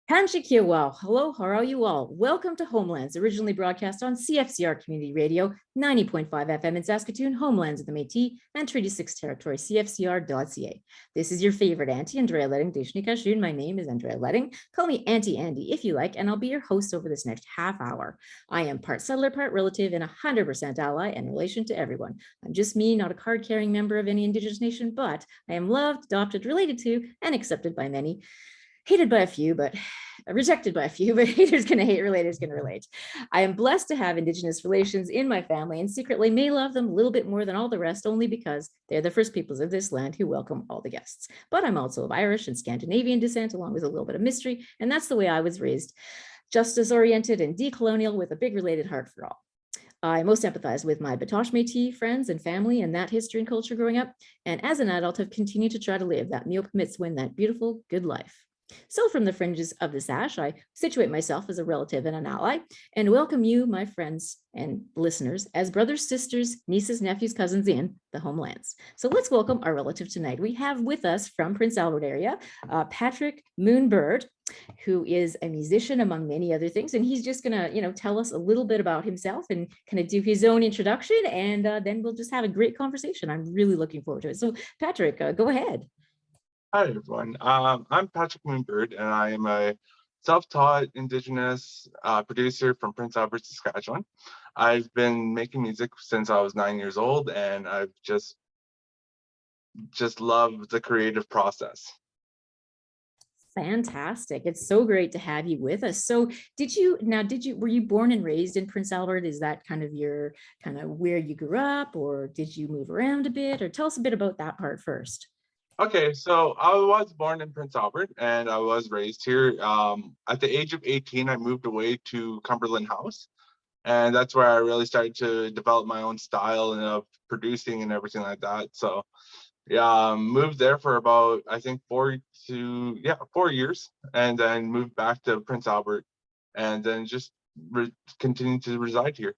Panchikiwa, hello, how are you all? Welcome to Homelands, originally broadcast on CFCR Community Radio, 90.5 FM in Saskatoon, Homelands of the Métis, and Treaty 6 Territory, CFCR.ca. This is your favorite Auntie, Andrea Letting, Deshnikashun. My name is Andrea Letting. Call me Auntie Andy if you like, and I'll be your host over this next half hour. I am part settler, part relative, and 100% ally and relation to everyone. I'm just me, not a card-carrying member of any Indigenous nation, but I am loved, adopted, related to, and accepted by many. Hated by a few, but rejected by a few, but haters gonna hate, relators gonna relate. I am blessed to have Indigenous relations in my family and secretly may love them a little bit more than all the rest, only because they're the first peoples of this land who welcome all the guests. But I'm also of Irish and Scandinavian descent, along with a little bit of mystery, and that's the way I was raised, justice-oriented and decolonial with a big related heart for all. I most empathize with my Batoche Métis friends and family and that history and culture growing up, and as an adult have continued to try to live that Neopamitzwin, that beautiful, good life. So from the fringes of the Sash, I situate myself as a relative and an ally, and welcome you, my friends and listeners, as brothers, sisters, nieces, nephews, cousins in the Homelands. So let's welcome our relative tonight. We have with us from Prince Albert area, Patrick Moonbird, who is a musician among many other things, and he's just gonna, tell us a little bit about himself and kind of do his own introduction, and then we'll just have a great conversation. I'm really looking forward to it. So Patrick, go ahead. Hi, everyone. I'm Patrick Moonbird, and I am a self-taught Indigenous producer from Prince Albert, Saskatchewan. I've been making music since I was 9 years old, and I've just loved the creative process. Fantastic. It's so great to have you with us. So were you born and raised in Prince Albert? Is that kind of where you grew up, or did you move around a bit, or tell us a bit about that part first? Okay, so I was born in Prince Albert, and I was raised here. At the age of 18, I moved away to Cumberland House, and that's where I really started to develop my own style and of producing and everything like that. So yeah, moved there for about, I think, 4 years, and then moved back to Prince Albert, and then just continued to reside here.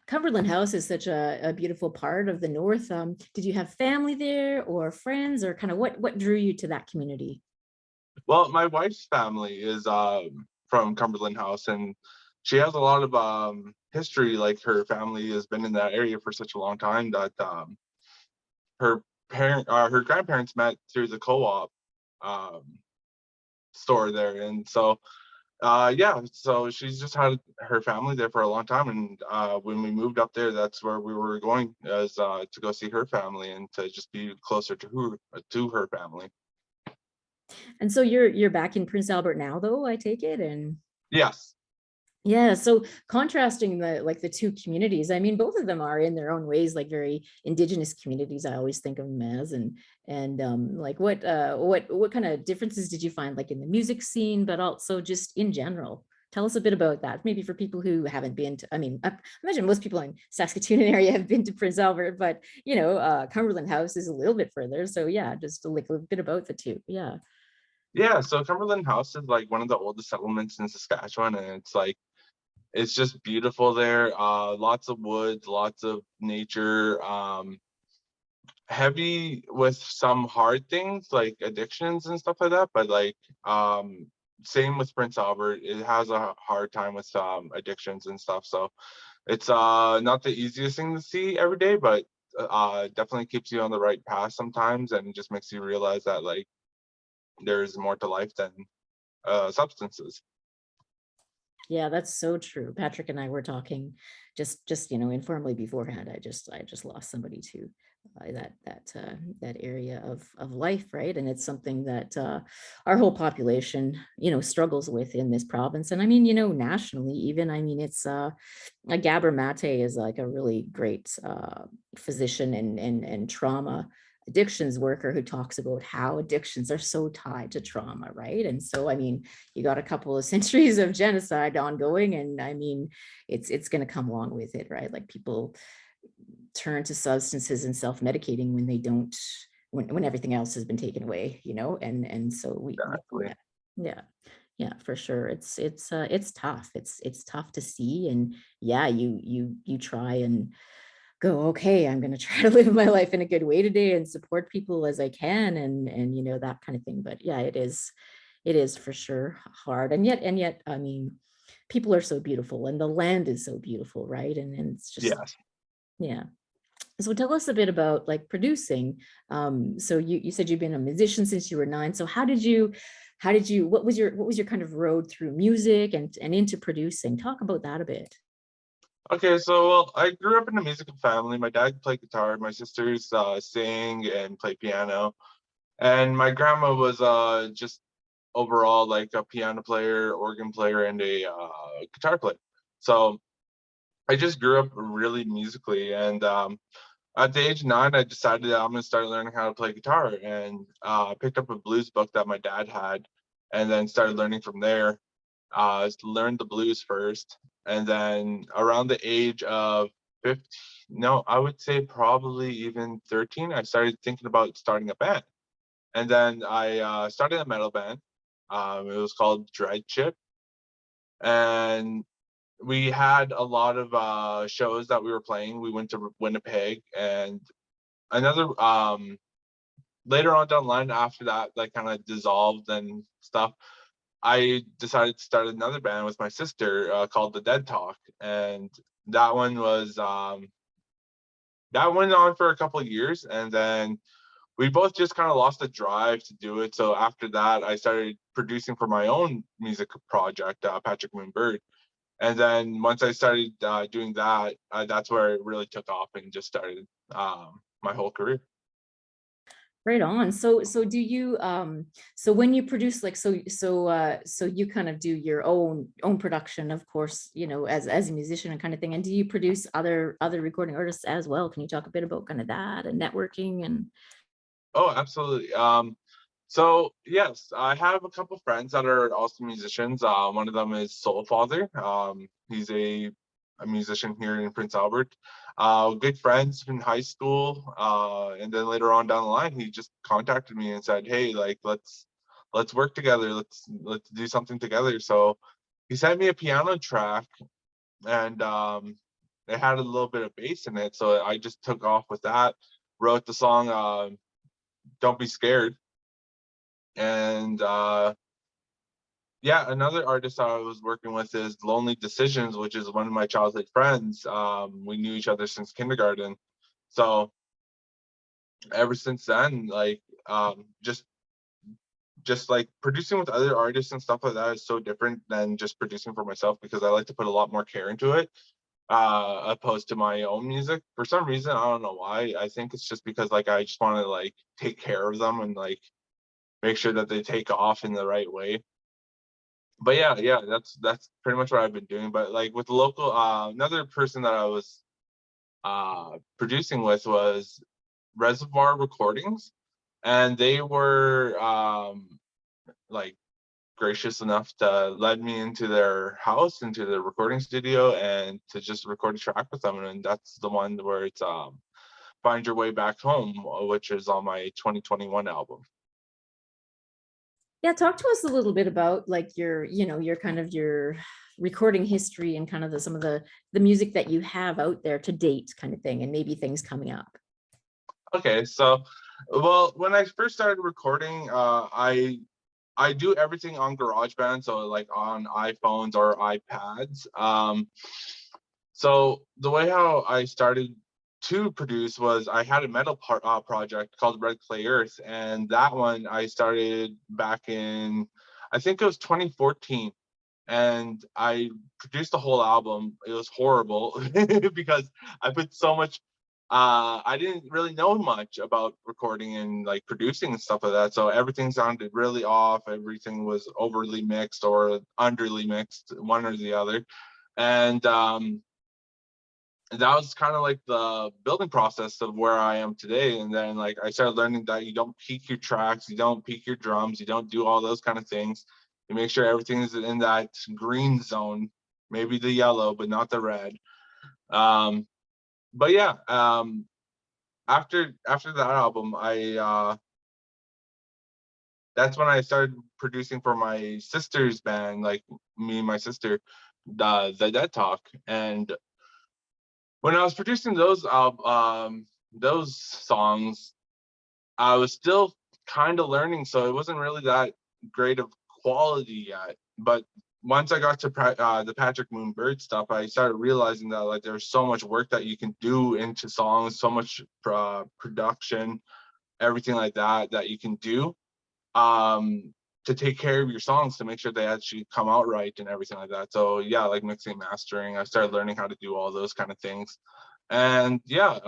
Cumberland House is such a beautiful part of the north. Did you have family there or friends, or kind of what drew you to that community? Well, my wife's family is from Cumberland House, and she has a lot of history. Like, her family has been in that area for such a long time that her grandparents met through the co-op store there, and so so she's just had her family there for a long time, and when we moved up there, that's where we were going, as to go see her family and to just be closer to her family. And so you're back in Prince Albert now, though, I take it? And yes. Yeah, so contrasting the two communities, I mean, both of them are in their own ways like very Indigenous communities. I always think of them as, and like what kind of differences did you find, like in the music scene, but also just in general? Tell us a bit about that, maybe for people who haven't been to. I mean, I imagine most people in Saskatoon area have been to Prince Albert, but Cumberland House is a little bit further. So yeah, just like a bit about the two. Yeah. Yeah, so Cumberland House is like one of the oldest settlements in Saskatchewan, and it's just beautiful there. Lots of woods, lots of nature, heavy with some hard things like addictions and stuff like that, but like same with Prince Albert, it has a hard time with addictions and stuff. So it's not the easiest thing to see every day, but definitely keeps you on the right path sometimes, and it just makes you realize that like there's more to life than substances. Yeah, that's so true. Patrick and I were talking just informally beforehand. I just lost somebody to that area of life, right? And it's something that our whole population struggles with in this province. And I mean, nationally even, I mean, it's Gabor Mate is like a really great physician and trauma addictions worker who talks about how addictions are so tied to trauma, right? And so, I mean, you got a couple of centuries of genocide ongoing, and I mean, it's going to come along with it, right? Like, people turn to substances and self-medicating when they don't, when everything else has been taken away, and so we yeah, for sure. It's tough. It's tough to see, and yeah, you try and go, okay, I'm going to try to live my life in a good way today and support people as I can, and that kind of thing. But yeah, It is for sure hard. And yet, I mean, people are so beautiful and the land is so beautiful, right? And it's just, Yes. yeah. So tell us a bit about like producing. So you said you've been a musician since you were 9. So what was your kind of road through music and into producing? Talk about that a bit. Okay, so well, I grew up in a musical family. My dad played guitar, my sisters sing and play piano, and my grandma was just overall like a piano player, organ player, and a guitar player. So I just grew up really musically, and at the age of 9, I decided that I'm gonna start learning how to play guitar, and picked up a blues book that my dad had, and then started learning from there. Learned the blues first, and then around the age of 15, no, I would say probably even 13, I started thinking about starting a band. And then I started a metal band. It was called Dread Chip, and we had a lot of shows that we were playing. We went to Winnipeg, and another later on down the line after that, like kind of dissolved and stuff. I decided to start another band with my sister called the Dead Talk, and that one was that went on for a couple of years, and then we both just kind of lost the drive to do it. So after that, I started producing for my own music project, Patrick Moonbird. And then once I started doing that, that's where it really took off and just started my whole career. Right on. So do you so when you produce like so you kind of do your own production, of course, you know, as a musician and kind of thing. And do you produce other recording artists as well? Can you talk a bit about kind of that and networking and Oh, absolutely. So yes, I have a couple friends that are also musicians. One of them is Soul Father. He's a musician here in Prince Albert. Good friends in high school, and then later on down the line, he just contacted me and said, "Hey, like let's work together. Let's do something together." So he sent me a piano track, and it had a little bit of bass in it. So I just took off with that. Wrote the song "Don't Be Scared." And yeah, another artist I was working with is Lonely Decisions, which is one of my childhood friends. We knew each other since kindergarten. So ever since then, like just like producing with other artists and stuff like that is so different than just producing for myself, because I like to put a lot more care into it, opposed to my own music. For some reason, I don't know why. I think it's just because like I just want to like take care of them and like make sure that they take off in the right way. But yeah, that's pretty much what I've been doing. But like with the local, another person that I was producing with was Reservoir Recordings, and they were like gracious enough to let me into their house, into their recording studio, and to just record a track with them. And that's the one where it's Find Your Way Back Home, which is on my 2021 album. yeah, talk to us a little bit about like your, you know, your kind of your recording history and kind of some of the music that you have out there to date kind of thing, and maybe things coming up. Okay, so well, when I first started recording, I do everything on GarageBand, so like on iPhones or iPads. So the way how I started to produce was I had a metal project called Red Clay Earth, and that one I started back in, I think it was 2014, and I produced the whole album. It was horrible because I put so much. I didn't really know much about recording and like producing and stuff like that, so everything sounded really off. Everything was overly mixed or underly mixed, one or the other, and that was kind of like the building process of where I am today. And then like I started learning that you don't peak your tracks, you don't peak your drums, you don't do all those kind of things. You make sure everything is in that green zone, maybe the yellow, but not the red. Um, but yeah, after that album, I that's when I started producing for my sister's band, like me and my sister, the Dead Talk. And when I was producing those songs, I was still kind of learning, so it wasn't really that great of quality yet. But once I got to the Patrick Moon Bird stuff, I started realizing that like there's so much work that you can do into songs, so much production, everything like that you can do to take care of your songs, to make sure they actually come out right and everything like that. So yeah, like mixing, mastering, I started learning how to do all those kind of things. And yeah,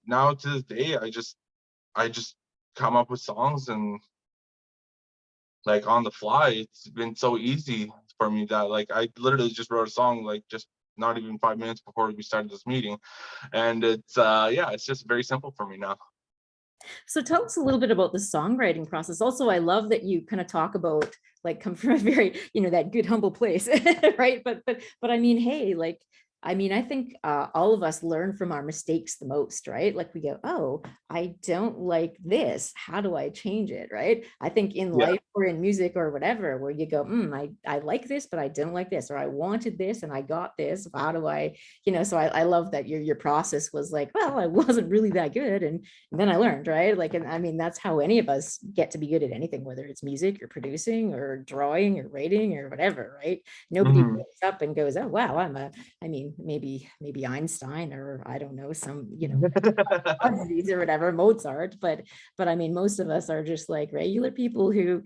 now to this day, I just come up with songs, and like on the fly. It's been so easy for me that like I literally just wrote a song like just not even 5 minutes before we started this meeting. And it's yeah, it's just very simple for me now. So tell us a little bit about the songwriting process. Also, I love that you kind of talk about like come from a very, that good humble place, right? But I mean, hey, like, I mean, I think all of us learn from our mistakes the most, right? Like we go, oh, I don't like this. How do I change it, right? I think in Yeah. life or in music or whatever, where you go, I like this, but I don't like this, or I wanted this and I got this. How do I, so I love that your process was like, well, I wasn't really that good. And then I learned, right? Like, and I mean, that's how any of us get to be good at anything, whether it's music or producing or drawing or writing or whatever, right? Nobody Mhm. wakes up and goes, oh, wow, I mean, maybe Einstein, or I don't know, some, or whatever, Mozart, but I mean, most of us are just like regular people who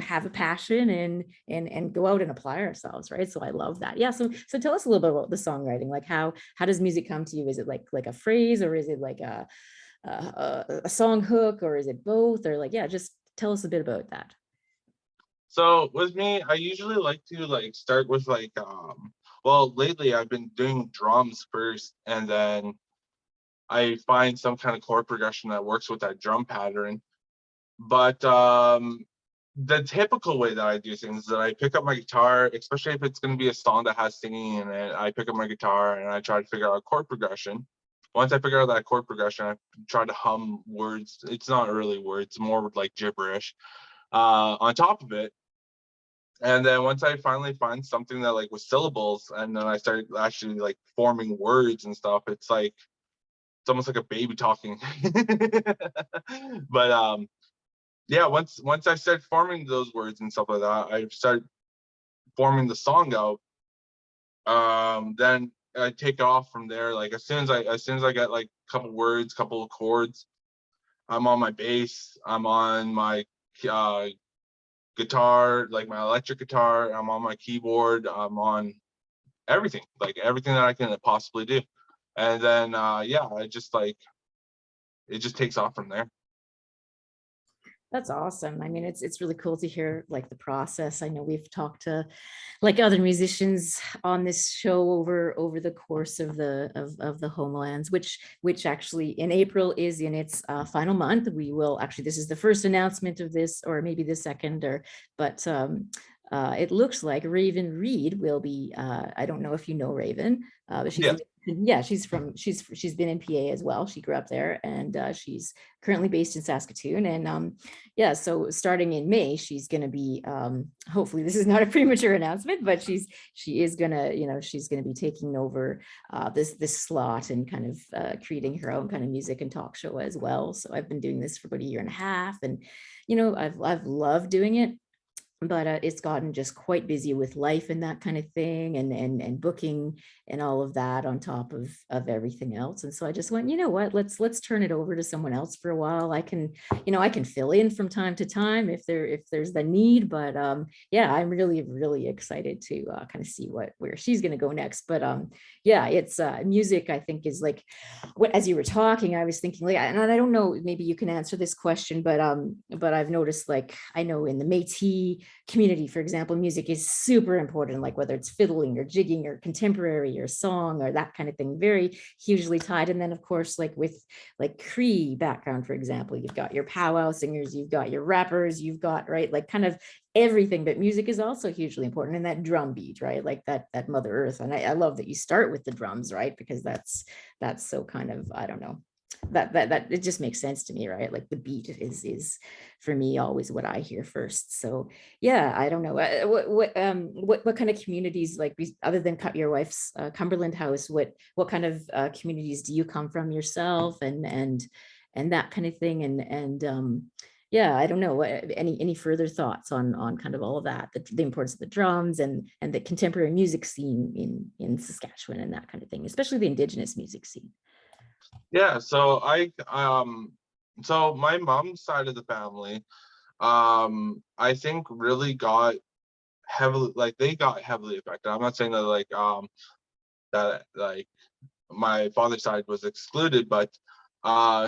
have a passion and go out and apply ourselves, right? So I love that. Yeah. So tell us a little bit about the songwriting. Like how does music come to you? Is it like a phrase, or is it like a song hook, or is it both, or like, yeah, just tell us a bit about that. So with me, I usually like to like start with like well, lately I've been doing drums first, and then I find some kind of chord progression that works with that drum pattern. But the typical way that I do things is that I pick up my guitar, especially if it's going to be a song that has singing in it. I pick up my guitar and I try to figure out a chord progression. Once I figure out that chord progression, I try to hum words. It's not really words, more like gibberish on top of it. And then once I finally find something that like with syllables, and then I start actually like forming words and stuff, it's like it's almost like a baby talking. But yeah, once I start forming those words and stuff like that, I start forming the song out. Then I take off from there. Like as soon as I get like a couple words, couple of chords, I'm on my bass, I'm on my uh guitar, like my electric guitar, I'm on my keyboard, I'm on everything, like everything that I can possibly do. And then yeah, I just like it just takes off from there. That's awesome. I mean, it's really cool to hear like the process. I know we've talked to like other musicians on this show over the course of the Homelands, which actually in April is in its final month. We will actually, this is the first announcement of this, or maybe the second, but it looks like Raven Reed will be. I don't know if you know Raven, but she's Yeah. yeah, she's been in PA as well. She grew up there, and she's currently based in Saskatoon. And yeah, so starting in May, she's going to be, hopefully this is not a premature announcement, but she is gonna, she's going to be taking over this slot and kind of creating her own kind of music and talk show as well. So I've been doing this for about a year and a half, and I've loved doing it, but it's gotten just quite busy with life and that kind of thing, and booking and all of that on top of everything else. And so I just went, you know what, let's turn it over to someone else for a while. I can fill in from time to time if there's the need, but yeah, I'm really excited to kind of see where she's going to go next. But yeah, it's music, I think, is like what, as you were talking, I was thinking, like, and I don't know, maybe you can answer this question, but I've noticed, like, I know in the Métis community, for example, music is super important, like whether it's fiddling or jigging or contemporary or song or that kind of thing, very hugely tied. And then of course, like with like Cree background, for example, you've got your powwow singers, you've got your rappers, you've got, right, like kind of everything, but music is also hugely important. And that drum beat, right, like that Mother Earth. And I love that you start with the drums, right, because that's so kind of, I don't know, that it just makes sense to me, right? Like the beat is for me always what I hear first. So yeah, I don't know what kind of communities, like other than Cut Your Wife's Cumberland House, what kind of communities do you come from yourself, and that kind of thing, and yeah, I don't know. Any further thoughts on kind of all of that, the importance of the drums and the contemporary music scene in Saskatchewan and that kind of thing, especially the Indigenous music scene? Yeah, so my mom's side of the family, I think really got heavily, like they got heavily affected. I'm not saying that that like my father's side was excluded, but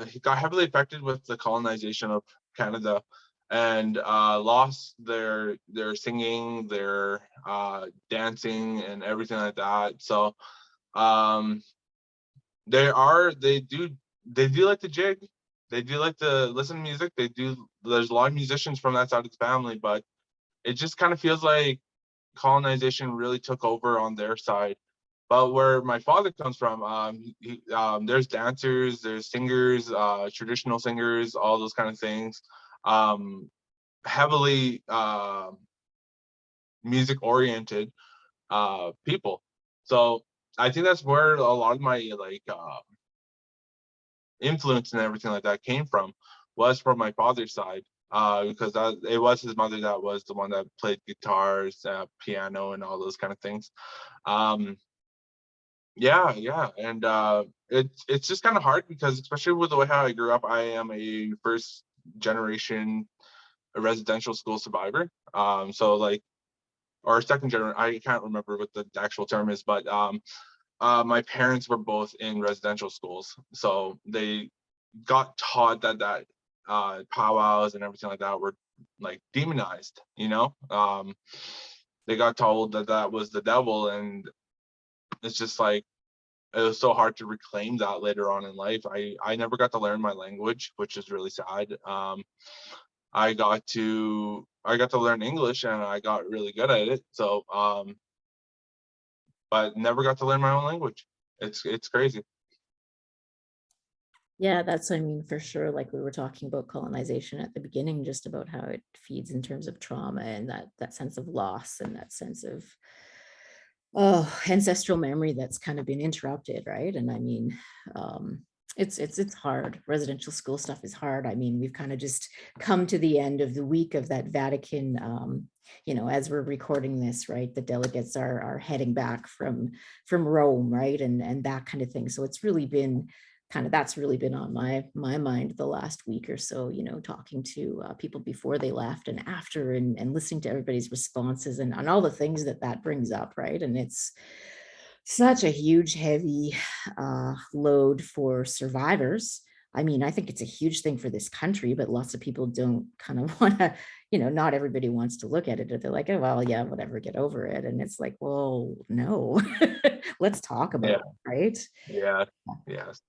he got heavily affected with the colonization of Canada, and lost their singing, their dancing, and everything like that. So um, they do like to jig, they do like to listen to music. They do. There's a lot of musicians from that side of the family, but it just kind of feels like colonization really took over on their side. But where my father comes from, there's dancers, there's singers, traditional singers, all those kind of things. Heavily music oriented people. So I think that's where a lot of my influence and everything like that came from, was from my father's side, because it was his mother that was the one that played guitars, piano, and all those kind of things. Um, yeah, and it's just kind of hard because, especially with the way how I grew up, I am a first generation residential school survivor. So like, or second generation, I can't remember what the actual term is, but my parents were both in residential schools, so they got taught that powwows and everything like that were like demonized. They got told that that was the devil, and it's just like, it was so hard to reclaim that later on in life. I never got to learn my language, which is really sad. I got to learn English, and I got really good at it. So but never got to learn my own language. It's crazy. Yeah, that's, I mean, for sure. Like we were talking about colonization at the beginning, just about how it feeds in terms of trauma and that sense of loss and that sense of ancestral memory that's kind of been interrupted, right? And I mean, um, it's hard. Residential school stuff is hard. I mean, we've kind of just come to the end of the week of that Vatican. As we're recording this, right, the delegates are heading back from Rome, right, and that kind of thing. So it's really been that's really been on my mind the last week or so, talking to people before they left and after, and listening to everybody's responses and all the things that brings up, right? And it's such a huge, heavy load for survivors. I mean, I think it's a huge thing for this country, but lots of people don't kind of want to, not everybody wants to look at it. They're like, oh, well, yeah, whatever, get over it. And it's like, well, no, let's talk about Yeah, it, right? yeah, yes.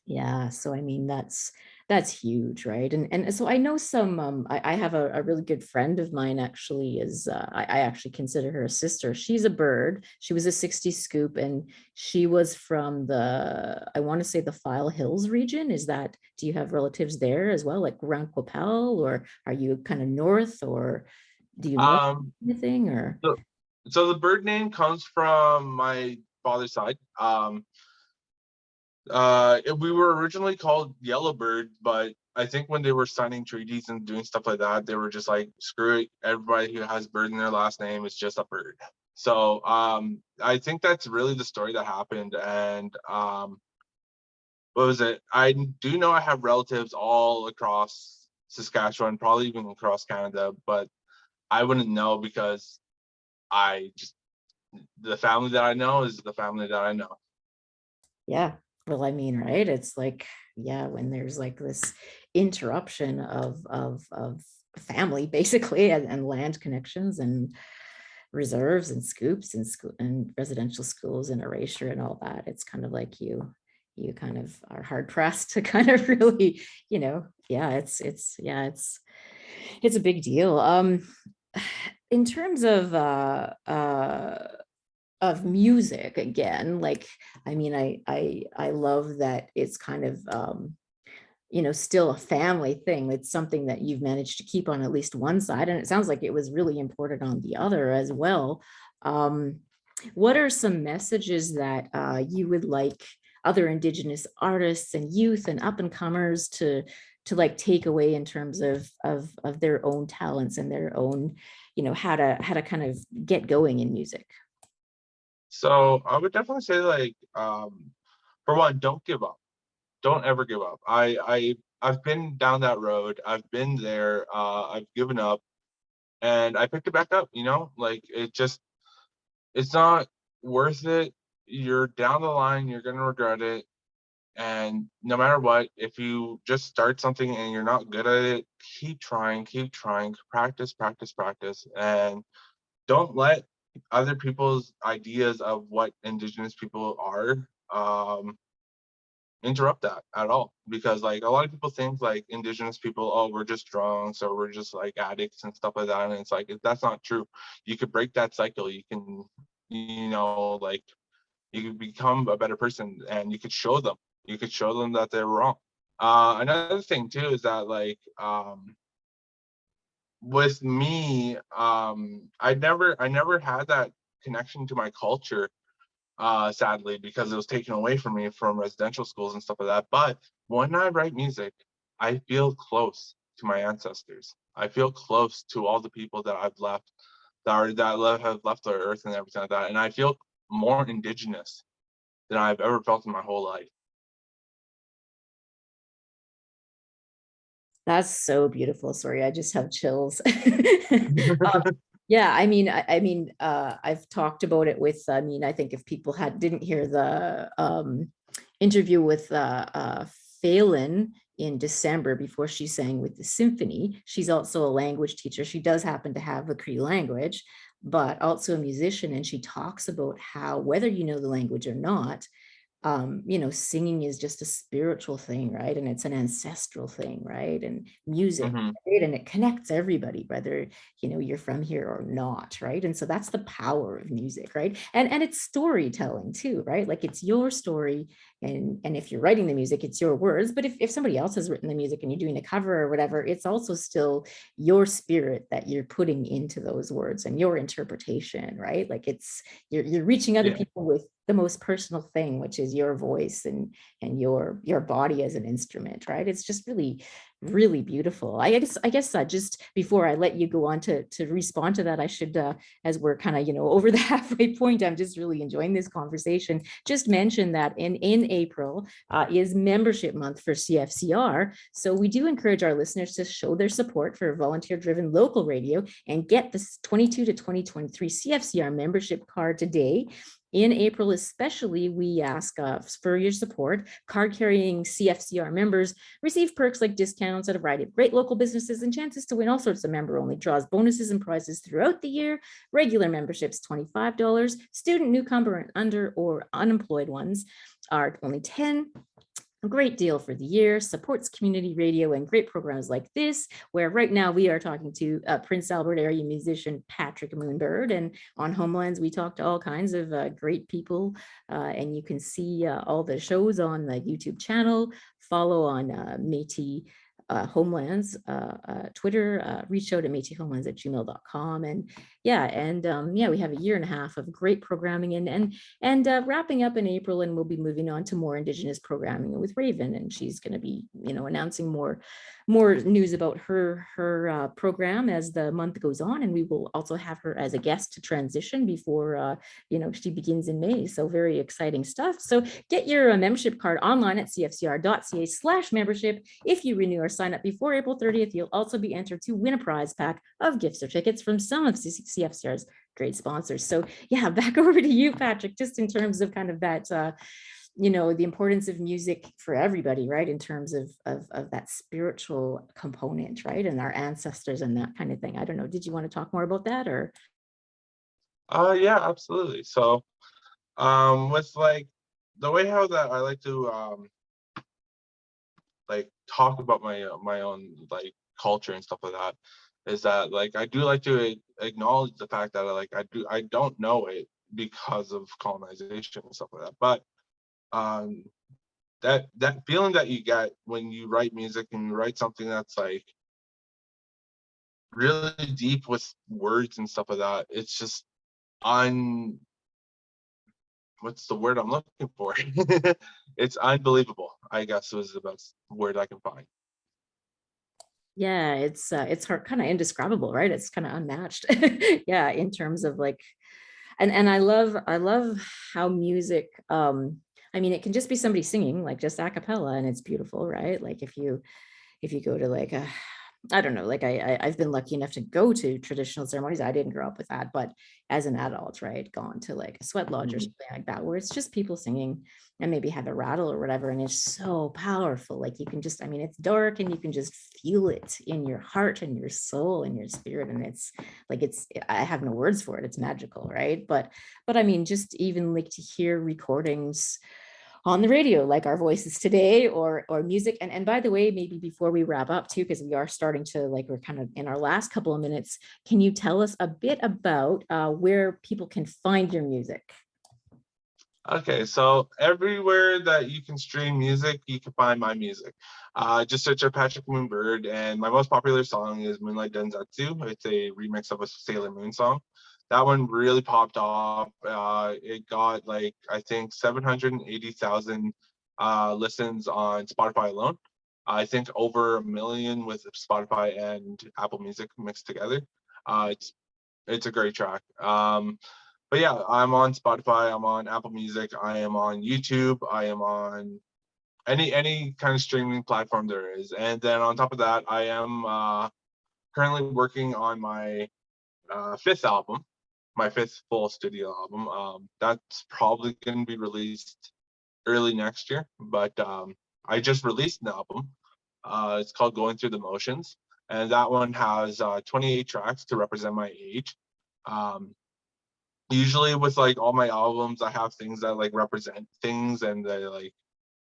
Yeah, so I mean that's huge, right? And so I know some I have a really good friend of mine actually is I actually consider her a sister. She's a bird. She was a 60s scoop and she was from I want to say the File Hills region. Do you have relatives there as well, like around Quappel, or are you kind of north, or do you know Um, anything or? so, so the bird name comes from my father's side. We were originally called Yellowbird, but I think when they were signing treaties and doing stuff like that, they were just like, screw it, everybody who has bird in their last name is just a bird. So I think that's really the story that happened. And what was it? I do know I have relatives all across Saskatchewan, probably even across Canada, but I wouldn't know because I just the family that I know is the family that I know. Yeah. Well, I mean, right. It's like, yeah, when there's like this interruption of family basically and land connections and reserves and scoops and school and residential schools and erasure and all that, it's kind of like you kind of are hard pressed to kind of really, yeah, it's a big deal. In terms of music again, like, I mean, I love that it's kind of still a family thing. It's something that you've managed to keep on at least one side, and it sounds like it was really important on the other as well. um what are some messages that you would like other Indigenous artists and youth and up and comers like take away in terms of their own talents and their own, how to kind of get going in music? So I would definitely say, like, for one, don't give up. Don't ever give up. I've been down that road. I've been there. I've given up, and I picked it back up. Like, it's not worth it. You're down the line. You're gonna regret it. And no matter what, if you just start something and you're not good at it, keep trying, practice, practice, practice, and don't let other people's ideas of what Indigenous people are interrupt that at all. Because, like, a lot of people think, like, Indigenous people, oh, we're just drunks or we're just like addicts and stuff like that. And it's like, that's not true. You could break that cycle. You can, like, you could become a better person, and you could show them. You could show them that they're wrong. Another thing too is that, like, with me, I never had that connection to my culture, sadly, because it was taken away from me from residential schools and stuff like that. But when I write music, I feel close to my ancestors. I feel close to all the people that I've left, have left the earth and everything like that. And I feel more Indigenous than I've ever felt in my whole life. That's so beautiful. Sorry, I just have chills. Yeah, I've talked about it with, I think if people didn't hear the interview with Phelan in December before she sang with the symphony, she's also a language teacher. She does happen to have the Cree language, but also a musician. And she talks about how, whether you know the language or not, singing is just a spiritual thing, right? And it's an ancestral thing, right? And music, Hmm. right? And it connects everybody, whether, you're from here or not, right? And so that's the power of music, right? And it's storytelling too, right? Like, it's your story. And if you're writing the music, it's your words. But if somebody else has written the music and you're doing a cover or whatever, it's also still your spirit that you're putting into those words and your interpretation, right? Like, you're reaching other Yeah. people with the most personal thing, which is your voice and your body as an instrument, right? It's just really, really beautiful. I guess just before I let you go on to respond to that, I should, as we're kind of, over the halfway point, I'm just really enjoying this conversation, just mention that in April is membership month for CFCR. So we do encourage our listeners to show their support for volunteer-driven local radio and get this 22 to 2023 CFCR membership card today. In April, especially, we ask for your support. Card-carrying CFCR members receive perks like discounts at a variety of great local businesses and chances to win all sorts of member-only draws, bonuses, and prizes throughout the year. Regular memberships, $25. Student, newcomer, and under or unemployed ones are only $10. A great deal for the year, supports community radio and great programs like this, where right now we are talking to Prince Albert area musician Patrick Moonbird. And on Homelands, we talk to all kinds of great people. And you can see all the shows on the YouTube channel. Follow on Métis Homelands Twitter, reach out at métishomelands@gmail.com. And yeah, we have a year and a half of great programming and wrapping up in April, and we'll be moving on to more Indigenous programming with Raven, and she's going to be, announcing more news about her program as the month goes on, and we will also have her as a guest to transition before she begins in May. So very exciting stuff. So get your membership card online at cfcr.ca/membership. If you renew or sign up before April 30th, you'll also be entered to win a prize pack of gift certificates from some of CFCR's great sponsors. So yeah, back over to you, Patrick, just in terms of kind of that, the importance of music for everybody, right? In terms of that spiritual component, right? And our ancestors and that kind of thing. I don't know. Did you want to talk more about that, or? Yeah, absolutely. So, with, like, the way how that I like to like talk about my own, like, culture and stuff like that, is that, like, I do like to acknowledge the fact that I don't know it because of colonization and stuff like that. But um that feeling that you get when you write music and you write something that's, like, really deep with words and stuff like that, it's just un what's the word I'm looking for? It's unbelievable, I guess, was the best word I can find. Yeah, it's hard, kind of indescribable, right? It's kind of unmatched. Yeah, in terms of like, and I love how music, I mean, it can just be somebody singing like just a cappella and it's beautiful, right? Like if you go to like a, I don't know, like I've been lucky enough to go to traditional ceremonies. I didn't grow up with that, but as an adult, right, gone to like a sweat lodge or Mhm. something like that, where it's just people singing and maybe have a rattle or whatever, and it's so powerful. Like you can just, I mean, it's dark and you can just feel it in your heart and your soul and your spirit, and it's like I have no words for it. It's magical, right? But I mean, just even like to hear recordings on the radio, like our voices today, or music. And by the way, maybe before we wrap up too, because we are starting to like, we're kind of in our last couple of minutes, can you tell us a bit about where people can find your music? Okay, so everywhere that you can stream music, you can find my music. Just search up Patrick Moonbird, and my most popular song is Moonlight Densetsu. It's a remix of a Sailor Moon song. That one really popped off. It got like, I think, 780,000 listens on Spotify alone. I think over 1 million with Spotify and Apple Music mixed together. It's a great track. But yeah, I'm on Spotify, I'm on Apple Music, I am on YouTube, I am on any kind of streaming platform there is. And then on top of that, I am currently working on my fifth album, my fifth full studio album. That's probably going to be released early next year, but I just released an album. It's called Going Through the Motions, and that one has 28 tracks to represent my age. Um, Usually with like all my albums, I have things that like represent things, and they like,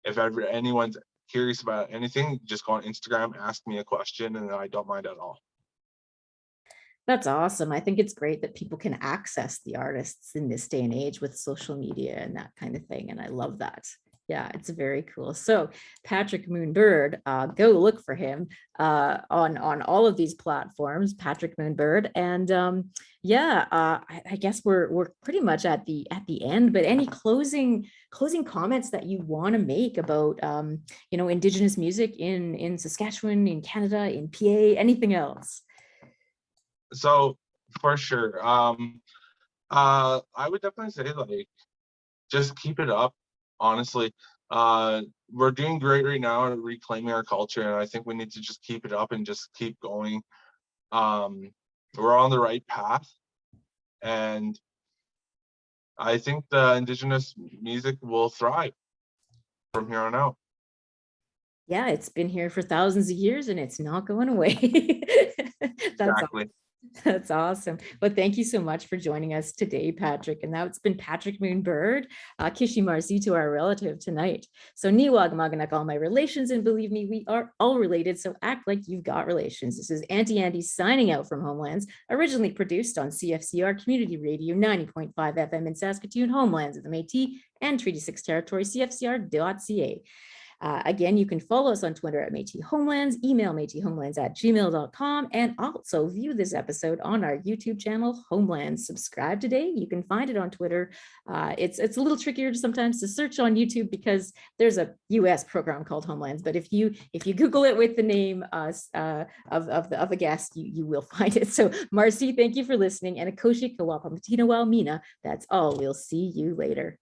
if ever anyone's curious about anything, just go on Instagram, ask me a question, and I don't mind at all. That's awesome. I think it's great that people can access the artists in this day and age with social media and that kind of thing. And I love that. Yeah, it's very cool. So Patrick Moonbird, go look for him on all of these platforms, Patrick Moonbird. And yeah, I guess we're pretty much at the end. But any closing comments that you want to make about Indigenous music in Saskatchewan, in Canada, in PA, anything else? So for sure, I would definitely say like, just keep it up. Honestly, uh, we're doing great right now at reclaiming our culture, and I think we need to just keep it up and just keep going. Um, we're on the right path, and I think the Indigenous music will thrive from here on out. Yeah, it's been here for thousands of years and it's not going away. That's Exactly. that's awesome. But thank you so much for joining us today, Patrick. And now it's been Patrick Moonbird, Kishi Marcy to our relative tonight. So Niwag Maganak, all my relations, and believe me, we are all related. So act like you've got relations. This is Auntie Andy signing out from Homelands, originally produced on CFCR Community Radio 90.5 FM in Saskatoon, Homelands of the Métis and Treaty 6 Territory, CFCR.ca. Again, you can follow us on Twitter at Métis Homelands, email métishomelands@gmail.com, and also view this episode on our YouTube channel, Homelands. Subscribe today. You can find it on Twitter. It's a little trickier sometimes to search on YouTube because there's a US program called Homelands, but if you Google it with the name of a guest, you will find it. So Marcy, thank you for listening, and Akoshi Kawapa Matina Walmina. That's all. We'll see you later.